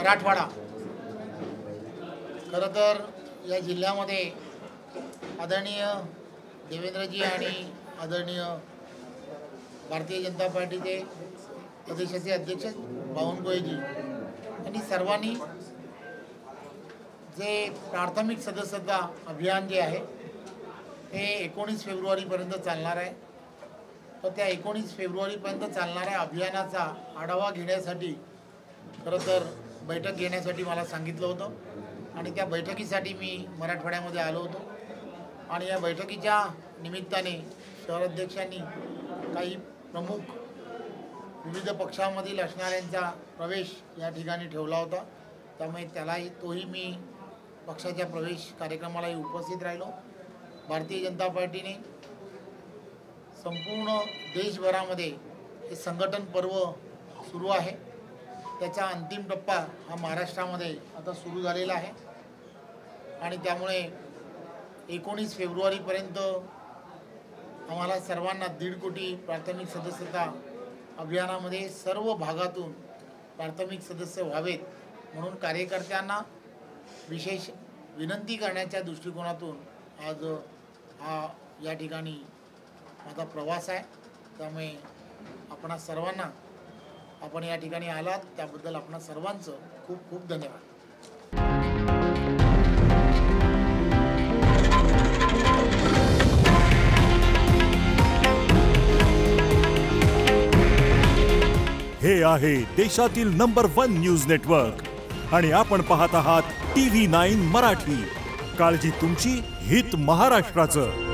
मराठवाडा खरं तर या जिल्ह्यामध्ये आदरणीय देवेंद्रजी आणि आदरणीय भारतीय जनता पार्टीचे प्रदेशाचे अध्यक्ष बावनकुळेजी यांनी सर्वांनी जे प्राथमिक सदस्यता अभियान जे आहे ते 19 फेब्रुवारीपर्यंत चालणार आहे। तर त्या 19 फेब्रुवारीपर्यंत चालणाऱ्या अभियानाचा आढावा घेण्यासाठी खरं तर बैठक घेण्यासाठी मला सांगितलं होतं आणि त्या बैठकीसाठी मी मराठवाड्यामध्ये आलो होतो। आणि या बैठकीच्या निमित्ताने शहराध्यक्षांनी काही प्रमुख विविध पक्षांमधील असणाऱ्यांचा प्रवेश या ठिकाणी ठेवला होता। त्यामुळे तोही मी पक्षाच्या प्रवेश कार्यक्रमालाही उपस्थित राहिलो। भारतीय जनता पार्टीने संपूर्ण देशभरामध्ये हे संघटन पर्व सुरू आहे, त्याचा अंतिम टप्पा हा महाराष्ट्रामध्ये आता सुरू झालेला आहे। आणि त्यामुळे 19 फेब्रुवारीपर्यंत आम्हाला सर्वांना 1.5 कोटी प्राथमिक सदस्यता अभियानामध्ये सर्व भागातून प्राथमिक सदस्य व्हावेत म्हणून कार्यकर्त्यांना विशेष विनंती करण्याच्या दृष्टिकोनातून आज हा या ठिकाणी माझा प्रवास आहे। त्यामुळे आपणा सर्वांना आपण या ठिकाणी आलात त्याबद्दल आपणा सर्वांचं खूप खूप धन्यवाद। हे आहे देशातील नंबर 1 न्यूज नेटवर्क आणि आपण पाहत आहात TV9 मराठी। काळजी तुमची, हित महाराष्ट्राचं।